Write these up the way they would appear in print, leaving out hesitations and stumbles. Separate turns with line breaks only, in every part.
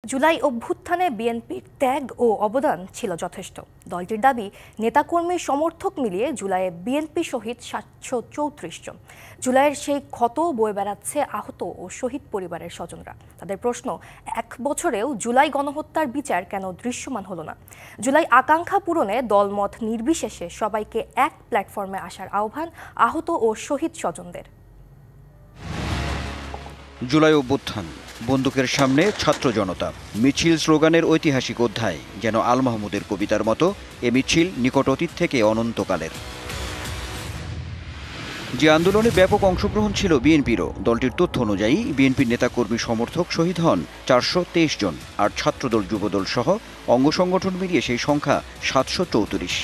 জুলাই অভ্যুত্থানে বিএনপির ত্যাগ ও অবদান ছিল যথেষ্ট। দলটির দাবি, নেতাকর্মী সমর্থক মিলিয়ে জুলাইয়ে বিএনপি শহীদ ৭৩৪ জন। জুলাইয়ের সেই ক্ষত বয়ে বেড়াচ্ছে আহত ও শহীদ পরিবারের স্বজনরা। তাদের প্রশ্ন, ১ বছরেও জুলাই গণহত্যার বিচার কেন দৃশ্যমান হলো না? জুলাই আকাঙ্ক্ষা পূরণে দলমত নির্বিশেষে সবাইকে এক প্ল্যাটফর্মে আসার আহ্বান আহত ও শহীদ স্বজনদের।
জুলাই অভ্যুত্থান, বন্দুকের সামনে ছাত্র জনতা, মিছিল স্লোগানের ঐতিহাসিক অধ্যায় যেন আল মাহমুদের কবিতার মতো। এ মিছিল নিকট অতীত থেকে অনন্তকালের। যে আন্দোলনে ব্যাপক অংশগ্রহণ ছিল বিএনপিরও, দলটির তথ্য অনুযায়ী বিএনপির নেতাকর্মী সমর্থক শহীদ হন ৪২৩ জন, আর ছাত্রদল যুবদল সহ অঙ্গ সংগঠন মিলিয়ে সেই সংখ্যা ৭৩৪।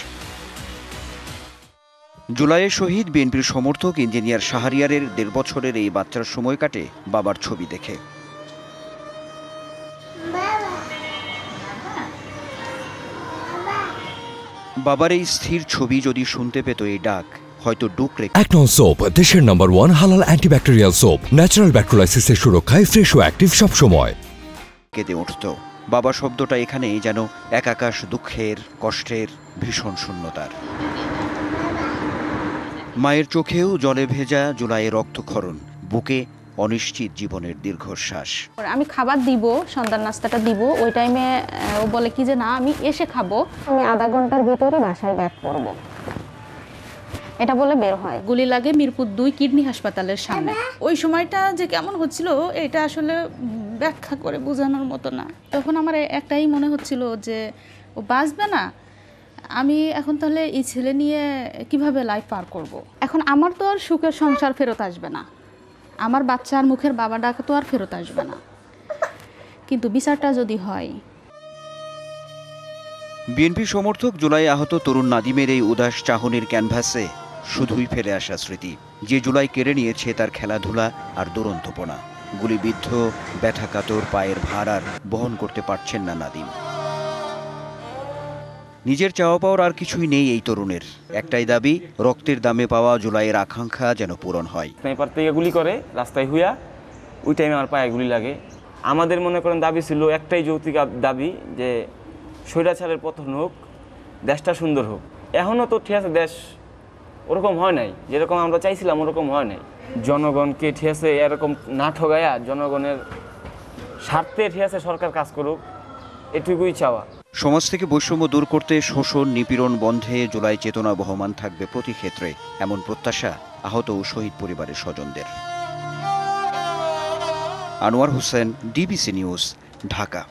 জুলাইয়ে শহীদ বিএনপির সমর্থক ইঞ্জিনিয়ার শাহরিয়ারের ১.৫ বছরের এই বাচ্চার সময় কাটে বাবার ছবি দেখে। বাবার এই স্থির ছবি যদি শুনতে পেত এই ডাক, হয়তো ডুকরে।
অ্যাকনন সোপ, দেশের নাম্বার 1 হালাল অ্যান্টিব্যাকটেরিয়াল সোপ, ন্যাচারাল ব্যাকটেরিয়ালাইসিসের সুরক্ষায় ফ্রেশ ও অ্যাক্টিভ সব সময়।
কেঁদে উঠত। বাবা শব্দটা এখানেই যেন এক আকাশ দুঃখের, কষ্টের, ভীষণ শূন্যতার। মায়ের চোখেও জলে ভেজা জুলাইয়ের রক্তক্ষরণ, বুকে অনিশ্চিত জীবনের দীর্ঘশ্বাস।
আমি খাবার দিব, সন্ধ্যার নাস্তাটা দিব, ওই টাইমে ও বলে কি যে না আমি এসে খাবো, আমি আধা ঘন্টার ভিতরে বাসায় ব্যাক করব, এটা বলে বের হয়। গুলি লাগে মিরপুর 2 কিডনি হাসপাতালের সামনে। ওই সময়টা যে কেমন হচ্ছিল এটা আসলে ব্যাখ্যা করে বোঝানোর মতো না। তখন আমার একটাই মনে হচ্ছিল যে ও বাঁচবে না, আমি এখন তাহলে এই ছেলে নিয়ে কিভাবে লাইফ পার করব। এখন আমার তো আর সুখের সংসার ফেরত আসবে না, আমার বাচ্চার মুখের বাবা ডাকা তো আর ফেরত আসবে না, কিন্তু বিচারটা যদি হয়।
বিএনপি সমর্থক জুলাই আহত তরুণ নাদিমের এই উদাস চাহনির ক্যানভাসে শুধুই ফেলে আসা স্মৃতি। যে জুলাই কেড়ে নিয়েছে তার খেলাধুলা আর দুরন্তপনা। গুলিবিদ্ধ, ব্যথাকাতর পায়ের ভার আর বহন করতে পারছেন না নাদিম। নিজের চাওয়া পাওয়ার আর কিছুই নেই এই তরুণের। একটাই দাবি, রক্তের দামে পাওয়া জুলাইয়ের আকাঙ্ক্ষা যেন পূরণ হয়।
স্নাইপার থেকে গুলি করে রাস্তায় হুইয়া, ওই টাইমে আমার পায়ে গুলি লাগে। আমাদের মনে করেন দাবি ছিল একটাই যৌক্তিক দাবি, যে স্বৈরাচারের পতন হোক, দেশটা সুন্দর হোক। এখনও তো ঠিক আছে, দেশ ওরকম হয় নাই, যেরকম আমরা চাইছিলাম ওরকম হয় নাই। জনগণকে ঠিক আছে এরকম না ঠগায়া জনগণের স্বার্থে ঠিক আছে সরকার কাজ করুক, এটুকুই চাওয়া।
সমাজ থেকে বৈষম্য দূর করতে শোষণ নিপীড়ন বন্ধে জুলাই চেতনা বহমান থাকবে প্রতি ক্ষেত্রে, এমন প্রত্যাশা আহত ও শহীদ পরিবারের স্বজনদের। Anwar Hossain, DBC news, Dhaka.